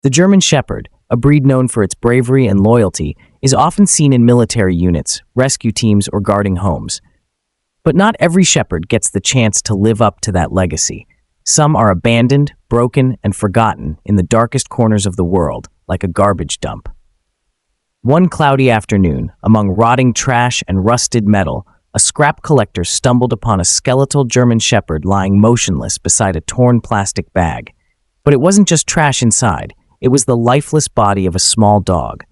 The German Shepherd, a breed known for its bravery and loyalty, is often seen in military units, rescue teams, or guarding homes. But not every shepherd gets the chance to live up to that legacy. Some are abandoned, broken, and forgotten in the darkest corners of the world, like a garbage dump. One cloudy afternoon, among rotting trash and rusted metal, a scrap collector stumbled upon a skeletal German shepherd lying motionless beside a torn plastic bag. But it wasn't just trash inside. It was the lifeless body of a small dog.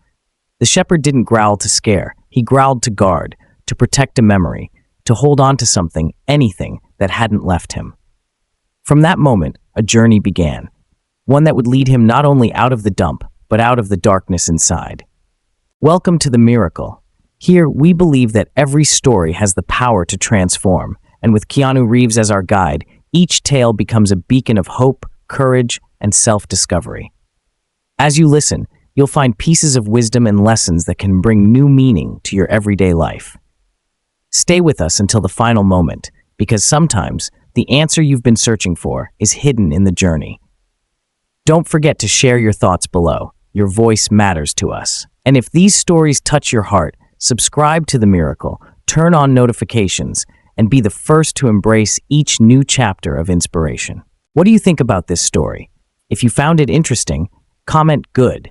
The shepherd didn't growl to scare. He growled to guard, to protect a memory, to hold on to something, anything, that hadn't left him. From that moment, a journey began. One that would lead him not only out of the dump, but out of the darkness inside. Welcome to the miracle. Here, we believe that every story has the power to transform, and with Keanu Reeves as our guide, each tale becomes a beacon of hope, courage, and self-discovery. As you listen, you'll find pieces of wisdom and lessons that can bring new meaning to your everyday life. Stay with us until the final moment, because sometimes the answer you've been searching for is hidden in the journey. Don't forget to share your thoughts below. Your voice matters to us. And if these stories touch your heart, subscribe to The Miracle, turn on notifications, and be the first to embrace each new chapter of inspiration. What do you think about this story? If you found it interesting, comment good.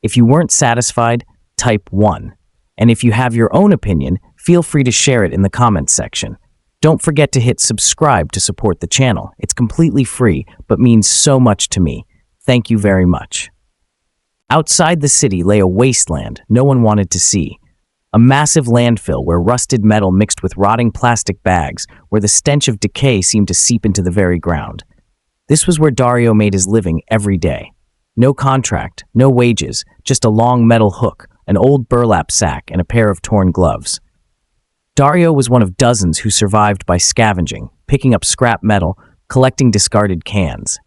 If you weren't satisfied, type 1. And if you have your own opinion, feel free to share it in the comments section. Don't forget to hit subscribe to support the channel. It's completely free, but means so much to me. Thank you very much. Outside the city lay a wasteland no one wanted to see. A massive landfill where rusted metal mixed with rotting plastic bags, where the stench of decay seemed to seep into the very ground. This was where Dario made his living every day. No contract, no wages, just a long metal hook, an old burlap sack, and a pair of torn gloves. Dario was one of dozens who survived by scavenging, picking up scrap metal, collecting discarded cans.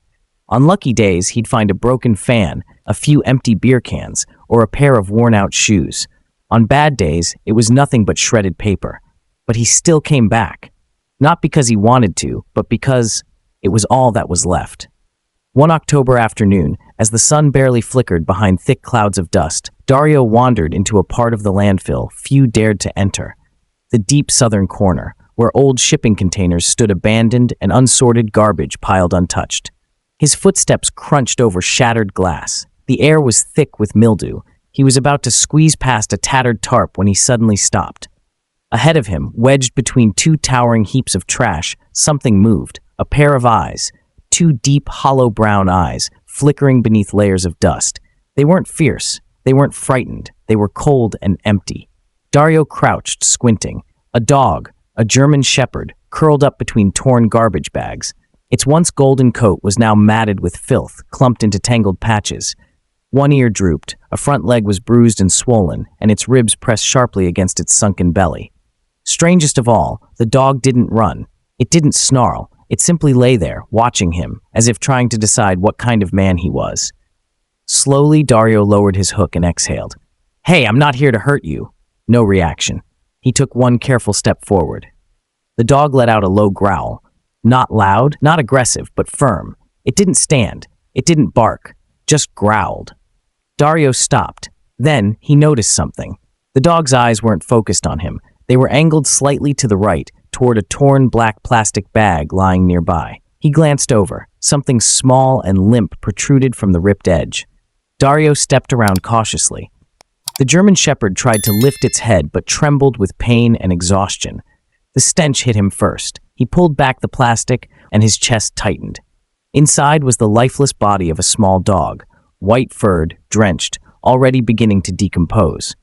On lucky days, he'd find a broken fan, a few empty beer cans, or a pair of worn-out shoes. On bad days, it was nothing but shredded paper. But he still came back. Not because he wanted to, but because it was all that was left. One October afternoon, as the sun barely flickered behind thick clouds of dust, Dario wandered into a part of the landfill few dared to enter. The deep southern corner, where old shipping containers stood abandoned and unsorted garbage piled untouched. His footsteps crunched over shattered glass. The air was thick with mildew. He was about to squeeze past a tattered tarp when he suddenly stopped. Ahead of him, wedged between two towering heaps of trash, something moved. A pair of eyes. Two deep, hollow brown eyes, flickering beneath layers of dust. They weren't fierce. They weren't frightened. They were cold and empty. Dario crouched, squinting. A dog, a German shepherd, curled up between torn garbage bags. Its once golden coat was now matted with filth, clumped into tangled patches. One ear drooped, a front leg was bruised and swollen, and its ribs pressed sharply against its sunken belly. Strangest of all, the dog didn't run. It didn't snarl. It simply lay there, watching him, as if trying to decide what kind of man he was. Slowly, Dario lowered his hook and exhaled. "Hey, I'm not here to hurt you." No reaction. He took one careful step forward. The dog let out a low growl. Not loud, not aggressive, but firm. It didn't stand. It didn't bark. Just growled. Dario stopped. Then, he noticed something. The dog's eyes weren't focused on him. They were angled slightly to the right, toward a torn black plastic bag lying nearby. He glanced over. Something small and limp protruded from the ripped edge. Dario stepped around cautiously. The German shepherd tried to lift its head but trembled with pain and exhaustion. The stench hit him first. He pulled back the plastic and his chest tightened. Inside was the lifeless body of a small dog, white-furred, drenched, already beginning to decompose.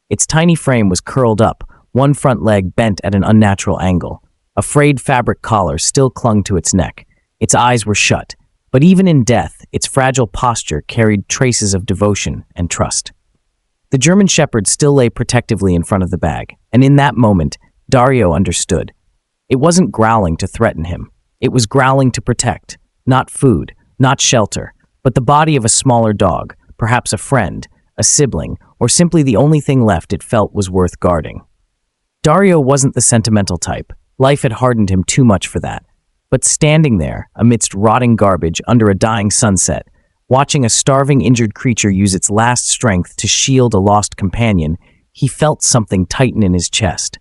Its tiny frame was curled up, one front leg bent at an unnatural angle. A frayed fabric collar still clung to its neck. Its eyes were shut, but even in death, its fragile posture carried traces of devotion and trust. The German shepherd still lay protectively in front of the bag, and in that moment, Dario understood. It wasn't growling to threaten him. It was growling to protect. Not food, not shelter, but the body of a smaller dog, perhaps a friend, a sibling, or simply the only thing left it felt was worth guarding. Dario wasn't the sentimental type. Life had hardened him too much for that. But standing there, amidst rotting garbage under a dying sunset, Watching a starving, injured creature use its last strength to shield a lost companion, he felt something tighten in his chest.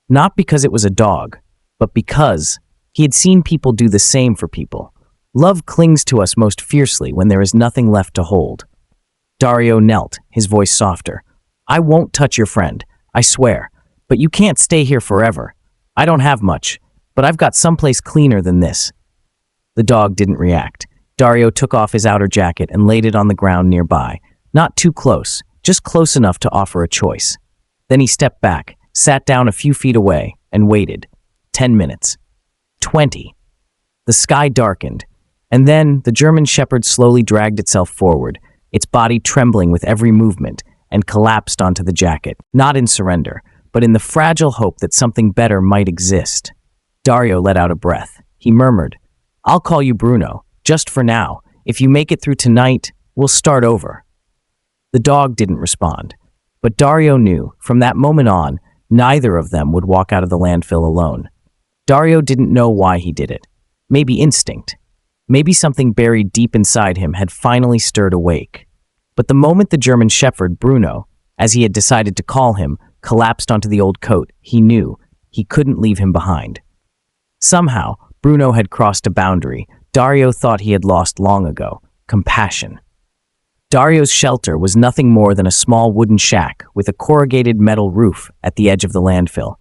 Not because it was a dog, but because he had seen people do the same for people. Love clings to us most fiercely when there is nothing left to hold. Dario knelt, his voice softer. I won't touch your friend, I swear, but you can't stay here forever. I don't have much, but I've got someplace cleaner than this. The dog didn't react. Dario took off his outer jacket and laid it on the ground nearby. Not too close, just close enough to offer a choice. Then he stepped back, sat down a few feet away, and waited. 10 minutes. 20. The sky darkened, and then the German shepherd slowly dragged itself forward, its body trembling with every movement, and collapsed onto the jacket, not in surrender, but in the fragile hope that something better might exist. Dario let out a breath. He murmured, I'll call you Bruno, just for now. If you make it through tonight, we'll start over. The dog didn't respond, but Dario knew, from that moment on, neither of them would walk out of the landfill alone. Dario didn't know why he did it. Maybe instinct. Maybe something buried deep inside him had finally stirred awake. But the moment the German shepherd, Bruno, as he had decided to call him, collapsed onto the old coat, he knew he couldn't leave him behind. Somehow, Bruno had crossed a boundary Dario thought he had lost long ago: compassion. Dario's shelter was nothing more than a small wooden shack with a corrugated metal roof at the edge of the landfill.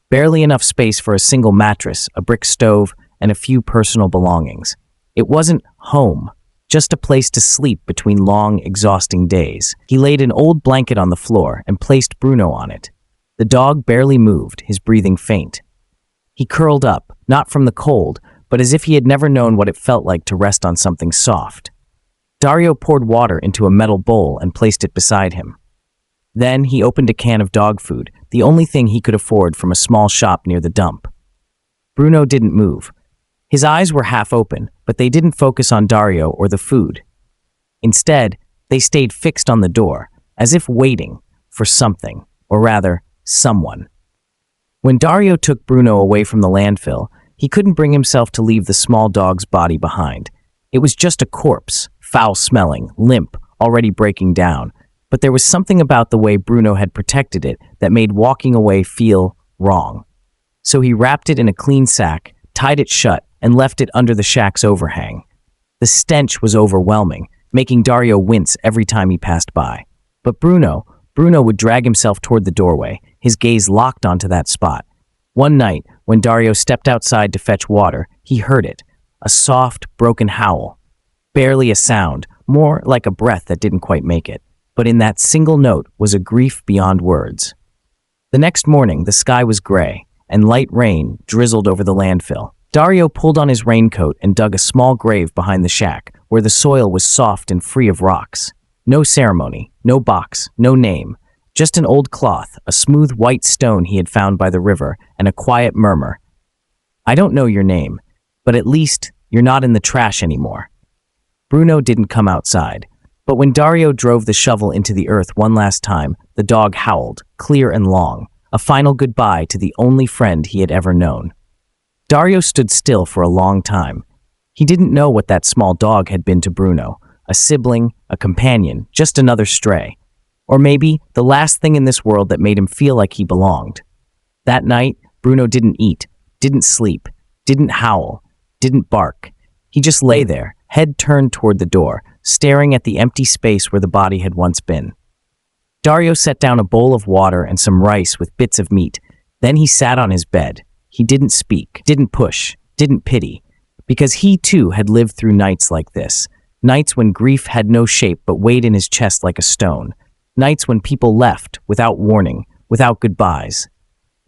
Barely enough space for a single mattress, a brick stove, and a few personal belongings. It wasn't home, just a place to sleep between long, exhausting days. He laid an old blanket on the floor and placed Bruno on it. The dog barely moved, his breathing faint. He curled up, not from the cold, but as if he had never known what it felt like to rest on something soft. Dario poured water into a metal bowl and placed it beside him. Then he opened a can of dog food, the only thing he could afford from a small shop near the dump. Bruno didn't move. His eyes were half open, but they didn't focus on Dario or the food. Instead, they stayed fixed on the door, as if waiting for something, or rather, someone. When Dario took Bruno away from the landfill, he couldn't bring himself to leave the small dog's body behind. It was just a corpse, foul-smelling, limp, already breaking down. But there was something about the way Bruno had protected it that made walking away feel wrong. So he wrapped it in a clean sack, tied it shut, and left it under the shack's overhang. The stench was overwhelming, making Dario wince every time he passed by. But Bruno would drag himself toward the doorway, his gaze locked onto that spot. One night, when Dario stepped outside to fetch water, he heard it, a soft, broken howl. Barely a sound, more like a breath that didn't quite make it. But in that single note was a grief beyond words. The next morning, the sky was gray, and light rain drizzled over the landfill. Dario pulled on his raincoat and dug a small grave behind the shack, where the soil was soft and free of rocks. No ceremony, no box, no name. Just an old cloth, a smooth white stone he had found by the river, and a quiet murmur. I don't know your name, but at least you're not in the trash anymore. Bruno didn't come outside, but when Dario drove the shovel into the earth one last time, the dog howled, clear and long, a final goodbye to the only friend he had ever known. Dario stood still for a long time. He didn't know what that small dog had been to Bruno, a sibling, a companion, just another stray. Or maybe the last thing in this world that made him feel like he belonged. That night, Bruno didn't eat, didn't sleep, didn't howl, didn't bark. He just lay there, head turned toward the door, staring at the empty space where the body had once been. Dario set down a bowl of water and some rice with bits of meat. Then he sat on his bed. He didn't speak, didn't push, didn't pity, because he too had lived through nights like this. Nights when grief had no shape but weighed in his chest like a stone. Nights when people left, without warning, without goodbyes.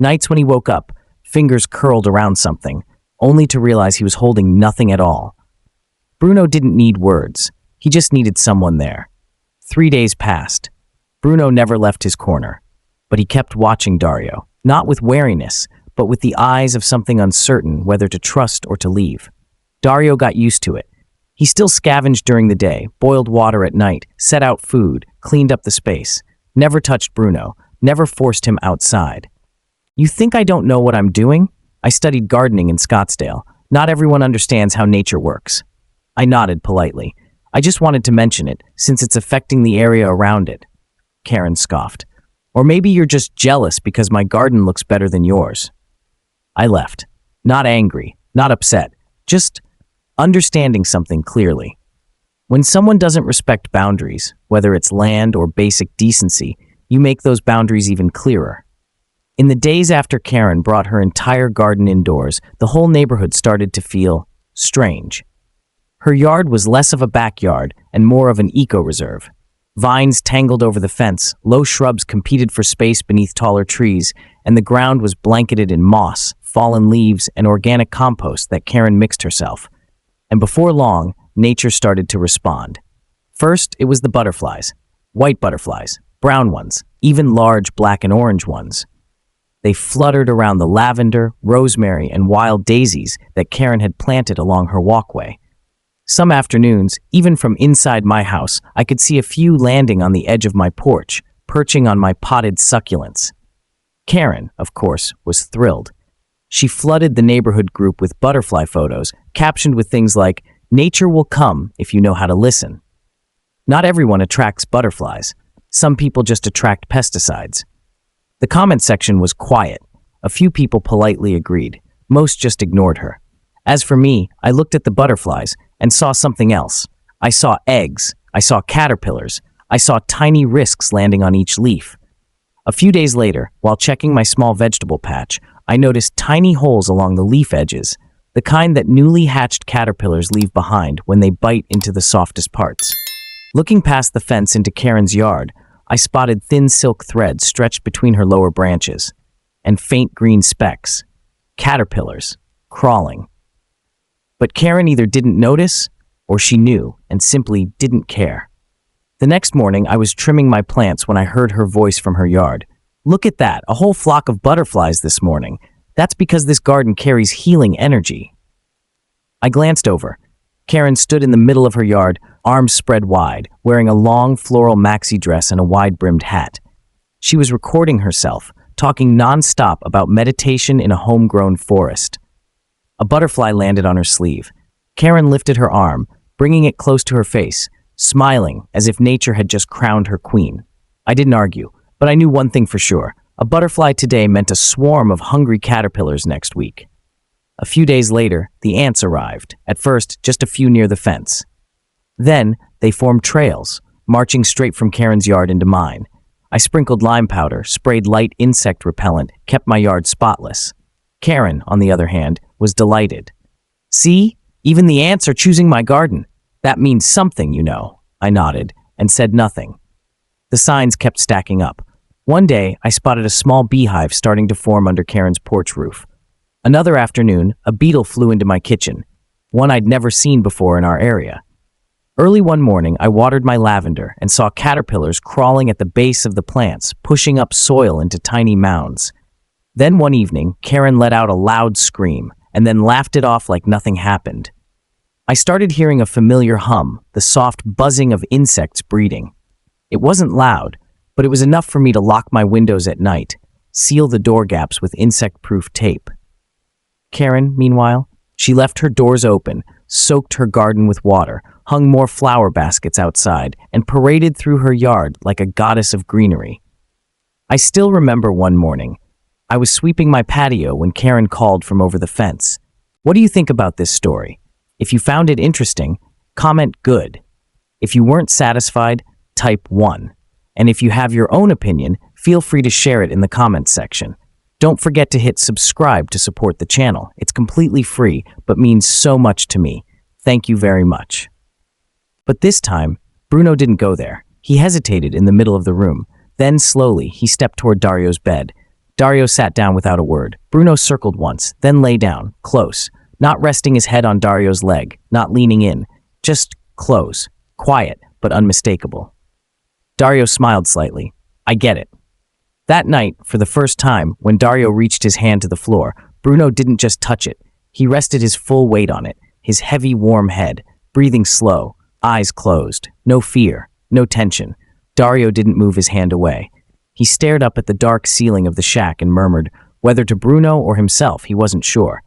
Nights when he woke up, fingers curled around something, only to realize he was holding nothing at all. Bruno didn't need words. He just needed someone there. 3 days passed. Bruno never left his corner. But he kept watching Dario, not with wariness, but with the eyes of something uncertain whether to trust or to leave. Dario got used to it. He still scavenged during the day, boiled water at night, set out food, cleaned up the space, never touched Bruno, never forced him outside. You think I don't know what I'm doing? I studied gardening in Scottsdale. Not everyone understands how nature works. I nodded politely. I just wanted to mention it, since it's affecting the area around it. Karen scoffed. Or maybe you're just jealous because my garden looks better than yours. I left. Not angry, not upset, just understanding something clearly. When someone doesn't respect boundaries, whether it's land or basic decency, you make those boundaries even clearer. In the days after Karen brought her entire garden indoors, the whole neighborhood started to feel strange. Her yard was less of a backyard and more of an eco-reserve. Vines tangled over the fence, low shrubs competed for space beneath taller trees, and the ground was blanketed in moss, fallen leaves, and organic compost that Karen mixed herself. And before long, nature started to respond. First, it was the butterflies. White butterflies, brown ones, even large black and orange ones. They fluttered around the lavender, rosemary, and wild daisies that Karen had planted along her walkway. Some afternoons, even from inside my house, I could see a few landing on the edge of my porch, perching on my potted succulents. Karen, of course, was thrilled. She flooded the neighborhood group with butterfly photos, captioned with things like, "Nature will come if you know how to listen." Not everyone attracts butterflies. Some people just attract pesticides. The comment section was quiet. A few people politely agreed. Most just ignored her. As for me, I looked at the butterflies and saw something else. I saw eggs. I saw caterpillars. I saw tiny risks landing on each leaf. A few days later, while checking my small vegetable patch, I noticed tiny holes along the leaf edges, the kind that newly hatched caterpillars leave behind when they bite into the softest parts. Looking past the fence into Karen's yard, I spotted thin silk threads stretched between her lower branches, and faint green specks. Caterpillars, crawling. But Karen either didn't notice, or she knew and simply didn't care. The next morning, I was trimming my plants when I heard her voice from her yard. "Look at that, a whole flock of butterflies this morning. That's because this garden carries healing energy." I glanced over. Karen stood in the middle of her yard, arms spread wide, wearing a long floral maxi dress and a wide-brimmed hat. She was recording herself, talking non-stop about meditation in a homegrown forest. A butterfly landed on her sleeve. Karen lifted her arm, bringing it close to her face, smiling as if nature had just crowned her queen. I didn't argue, but I knew one thing for sure. A butterfly today meant a swarm of hungry caterpillars next week. A few days later, the ants arrived, at first just a few near the fence. Then, they formed trails, marching straight from Karen's yard into mine. I sprinkled lime powder, sprayed light insect repellent, kept my yard spotless. Karen, on the other hand, was delighted. "See? Even the ants are choosing my garden. That means something, you know." I nodded and said nothing. The signs kept stacking up. One day, I spotted a small beehive starting to form under Karen's porch roof. Another afternoon, a beetle flew into my kitchen, one I'd never seen before in our area. Early one morning, I watered my lavender and saw caterpillars crawling at the base of the plants, pushing up soil into tiny mounds. Then one evening, Karen let out a loud scream and then laughed it off like nothing happened. I started hearing a familiar hum, the soft buzzing of insects breeding. It wasn't loud, but it was enough for me to lock my windows at night, seal the door gaps with insect-proof tape. Karen, meanwhile, she left her doors open, soaked her garden with water, hung more flower baskets outside, and paraded through her yard like a goddess of greenery. I still remember one morning. I was sweeping my patio when Karen called from over the fence. What do you think about this story? If you found it interesting, comment good. If you weren't satisfied, type 1. And if you have your own opinion, feel free to share it in the comments section. Don't forget to hit subscribe to support the channel. It's completely free, but means so much to me. Thank you very much. But this time, Bruno didn't go there. He hesitated in the middle of the room. Then, slowly, he stepped toward Dario's bed. Dario sat down without a word. Bruno circled once, then lay down, close, not resting his head on Dario's leg, not leaning in, just close, quiet, but unmistakable. Dario smiled slightly. I get it. That night, for the first time, when Dario reached his hand to the floor, Bruno didn't just touch it. He rested his full weight on it, his heavy, warm head, breathing slow, eyes closed. No fear, no tension. Dario didn't move his hand away. He stared up at the dark ceiling of the shack and murmured, whether to Bruno or himself, he wasn't sure.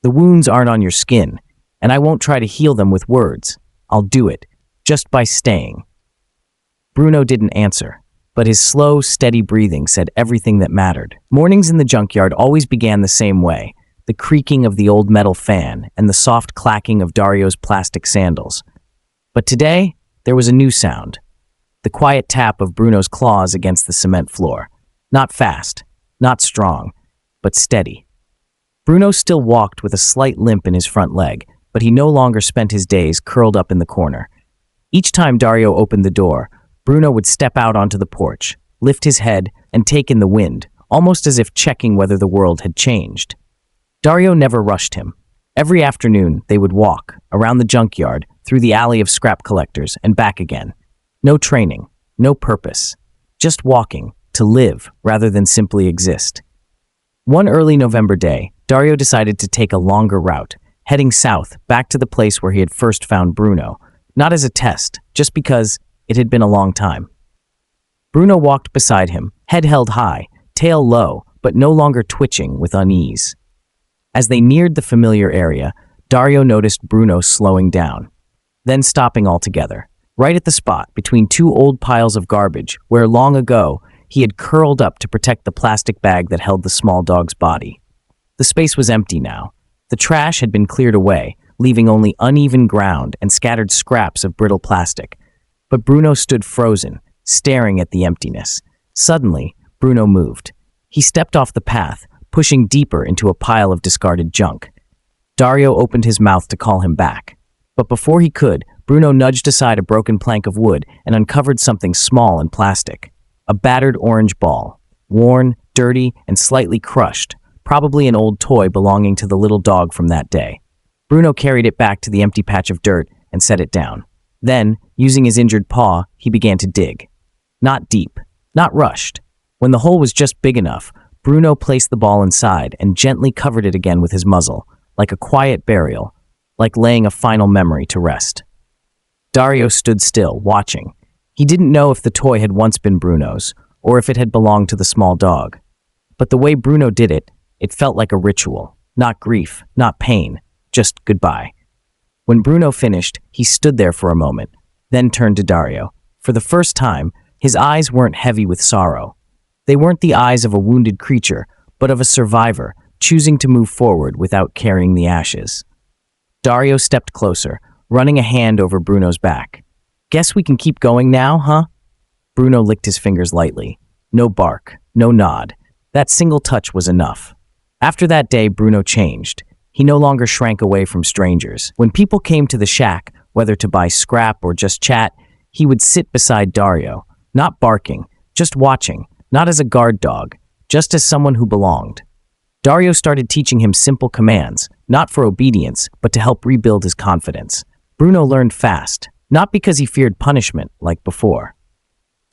"The wounds aren't on your skin, and I won't try to heal them with words. I'll do it. just by staying. Bruno didn't answer, but his slow, steady breathing said everything that mattered. Mornings in the junkyard always began the same way, the creaking of the old metal fan and the soft clacking of Dario's plastic sandals. But today, there was a new sound, the quiet tap of Bruno's claws against the cement floor. Not fast, not strong, but steady. Bruno still walked with a slight limp in his front leg, but he no longer spent his days curled up in the corner. Each time Dario opened the door, Bruno would step out onto the porch, lift his head, and take in the wind, almost as if checking whether the world had changed. Dario never rushed him. Every afternoon, they would walk, around the junkyard, through the alley of scrap collectors, and back again. No training, no purpose. Just walking, to live rather than simply exist. One early November day, Dario decided to take a longer route, heading south, back to the place where he had first found Bruno, not as a test, just because it had been a long time. Bruno walked beside him, head held high, tail low, but no longer twitching with unease. As they neared the familiar area, Dario noticed Bruno slowing down, then stopping altogether, right at the spot between two old piles of garbage where long ago he had curled up to protect the plastic bag that held the small dog's body. The space was empty now. The trash had been cleared away, leaving only uneven ground and scattered scraps of brittle plastic. But Bruno stood frozen, staring at the emptiness. Suddenly, Bruno moved. He stepped off the path, pushing deeper into a pile of discarded junk. Dario opened his mouth to call him back. But before he could, Bruno nudged aside a broken plank of wood and uncovered something small and plastic. A battered orange ball, worn, dirty, and slightly crushed, probably an old toy belonging to the little dog from that day. Bruno carried it back to the empty patch of dirt and set it down. Then, using his injured paw, he began to dig. Not deep, not rushed. When the hole was just big enough, Bruno placed the ball inside and gently covered it again with his muzzle, like a quiet burial, like laying a final memory to rest. Dario stood still, watching. He didn't know if the toy had once been Bruno's, or if it had belonged to the small dog. But the way Bruno did it, it felt like a ritual. Not grief, not pain, just goodbye. When Bruno finished, he stood there for a moment, then turned to Dario. For the first time, his eyes weren't heavy with sorrow. They weren't the eyes of a wounded creature, but of a survivor, choosing to move forward without carrying the ashes. Dario stepped closer, running a hand over Bruno's back. "Guess we can keep going now, huh?" Bruno licked his fingers lightly. No bark, no nod. That single touch was enough. After that day, Bruno changed. He no longer shrank away from strangers. When people came to the shack, whether to buy scrap or just chat, he would sit beside Dario, not barking, just watching, not as a guard dog, just as someone who belonged. Dario started teaching him simple commands, not for obedience, but to help rebuild his confidence. Bruno learned fast, not because he feared punishment like before,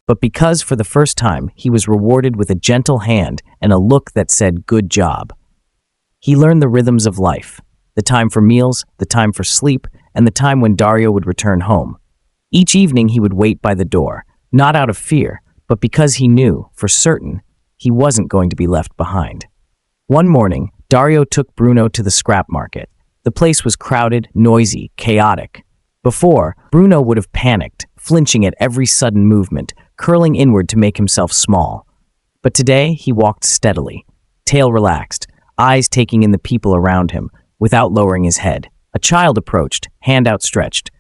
but because for the first time he was rewarded with a gentle hand and a look that said, "Good job." He learned the rhythms of life, the time for meals, the time for sleep, and the time when Dario would return home. Each evening he would wait by the door, not out of fear, but because he knew, for certain, he wasn't going to be left behind. One morning, Dario took Bruno to the scrap market. The place was crowded, noisy, chaotic. Before, Bruno would have panicked, flinching at every sudden movement, curling inward to make himself small. But today, he walked steadily, tail relaxed, eyes taking in the people around him, without lowering his head. A child approached, hand outstretched.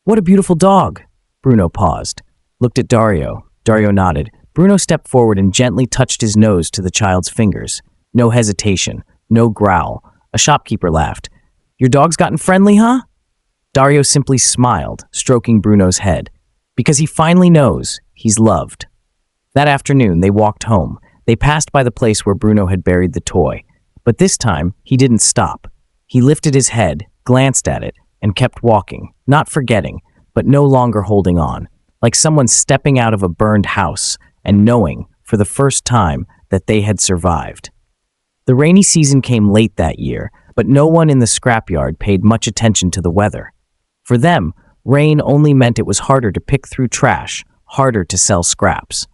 "What a beautiful dog!" Bruno paused, looked at Dario. Dario nodded. Bruno stepped forward and gently touched his nose to the child's fingers. No hesitation, no growl. A shopkeeper laughed. "Your dog's gotten friendly, huh?" Dario simply smiled, stroking Bruno's head. Because he finally knows he's loved. That afternoon, they walked home. They passed by the place where Bruno had buried the toy. But this time, he didn't stop. He lifted his head, glanced at it, and kept walking, not forgetting, but no longer holding on, like someone stepping out of a burned house and knowing, for the first time, that they had survived. The rainy season came late that year, but no one in the scrapyard paid much attention to the weather. For them, rain only meant it was harder to pick through trash, harder to sell scraps.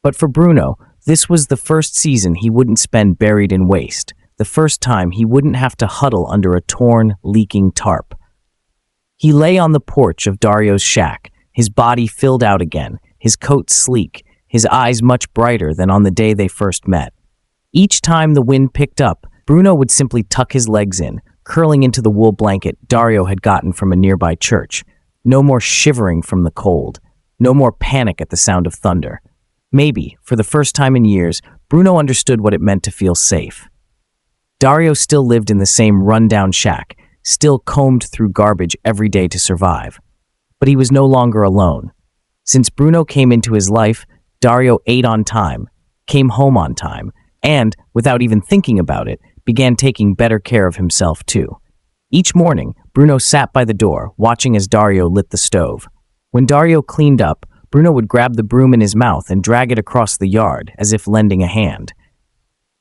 But for Bruno, this was the first season he wouldn't spend buried in waste, the first time he wouldn't have to huddle under a torn, leaking tarp. He lay on the porch of Dario's shack, his body filled out again, his coat sleek, his eyes much brighter than on the day they first met. Each time the wind picked up, Bruno would simply tuck his legs in, curling into the wool blanket Dario had gotten from a nearby church. No more shivering from the cold. No more panic at the sound of thunder. Maybe, for the first time in years, Bruno understood what it meant to feel safe. Dario still lived in the same run-down shack, still combed through garbage every day to survive. But he was no longer alone. Since Bruno came into his life, Dario ate on time, came home on time, and, without even thinking about it, began taking better care of himself too. Each morning, Bruno sat by the door, watching as Dario lit the stove. When Dario cleaned up, Bruno would grab the broom in his mouth and drag it across the yard, as if lending a hand.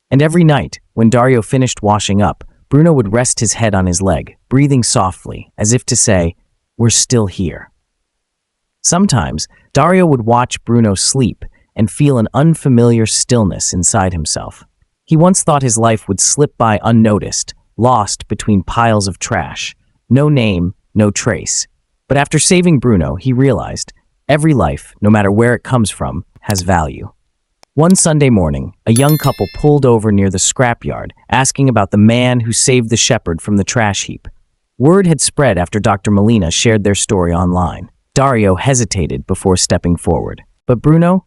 And every night, when Dario finished washing up, Bruno would rest his head on his leg, breathing softly, as if to say, "We're still here." Sometimes, Dario would watch Bruno sleep and feel an unfamiliar stillness inside himself. He once thought his life would slip by unnoticed, lost between piles of trash. No name, no trace. But after saving Bruno, he realized every life, no matter where it comes from, has value. One Sunday morning, a young couple pulled over near the scrapyard, asking about the man who saved the shepherd from the trash heap. Word had spread after Dr. Molina shared their story online. Dario hesitated before stepping forward. But Bruno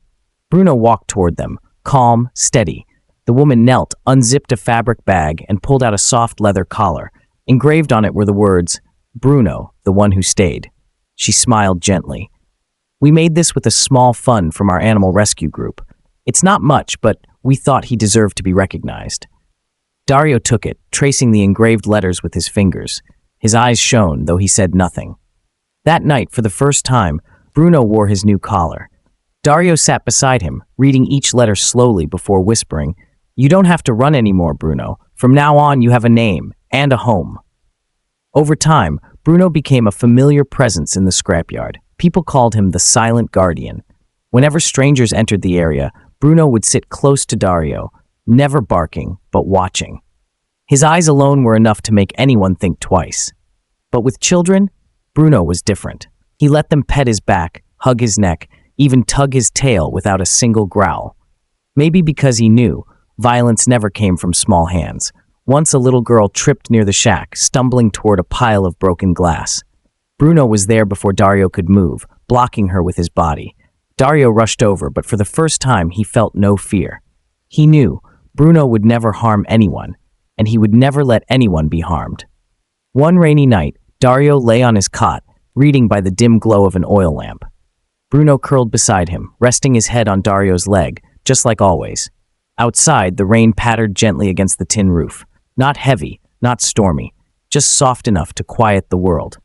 walked toward them, calm, steady. The woman knelt, unzipped a fabric bag, and pulled out a soft leather collar. Engraved on it were the words, "Bruno, the one who stayed." She smiled gently. "We made this with a small fund from our animal rescue group. It's not much, but we thought he deserved to be recognized." Dario took it, tracing the engraved letters with his fingers. His eyes shone, though he said nothing. That night, for the first time, Bruno wore his new collar. Dario sat beside him, reading each letter slowly before whispering, "You don't have to run anymore, Bruno. From now on, you have a name and a home." Over time, Bruno became a familiar presence in the scrapyard. People called him the Silent Guardian. Whenever strangers entered the area, Bruno would sit close to Dario, never barking, but watching. His eyes alone were enough to make anyone think twice. But with children, Bruno was different. He let them pet his back, hug his neck, even tug his tail without a single growl. Maybe because he knew violence never came from small hands. Once a little girl tripped near the shack, stumbling toward a pile of broken glass. Bruno was there before Dario could move, blocking her with his body. Dario rushed over, but for the first time he felt no fear. He knew Bruno would never harm anyone, and he would never let anyone be harmed. One rainy night, Dario lay on his cot, reading by the dim glow of an oil lamp. Bruno curled beside him, resting his head on Dario's leg, just like always. Outside, the rain pattered gently against the tin roof. Not heavy, not stormy, just soft enough to quiet the world.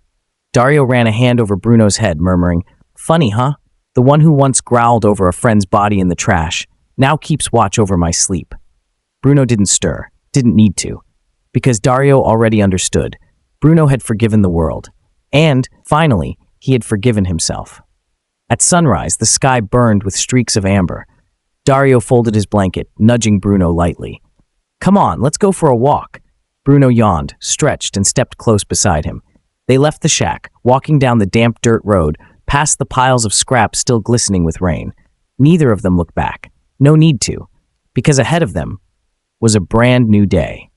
Dario ran a hand over Bruno's head, murmuring, "Funny, huh? The one who once growled over a friend's body in the trash now keeps watch over my sleep." Bruno didn't stir, didn't need to, because Dario already understood. Bruno had forgiven the world, and, finally, he had forgiven himself. At sunrise, the sky burned with streaks of amber. Dario folded his blanket, nudging Bruno lightly. "Come on, let's go for a walk." Bruno yawned, stretched, and stepped close beside him. They left the shack, walking down the damp dirt road, past the piles of scrap still glistening with rain. Neither of them looked back. No need to, because ahead of them was a brand new day.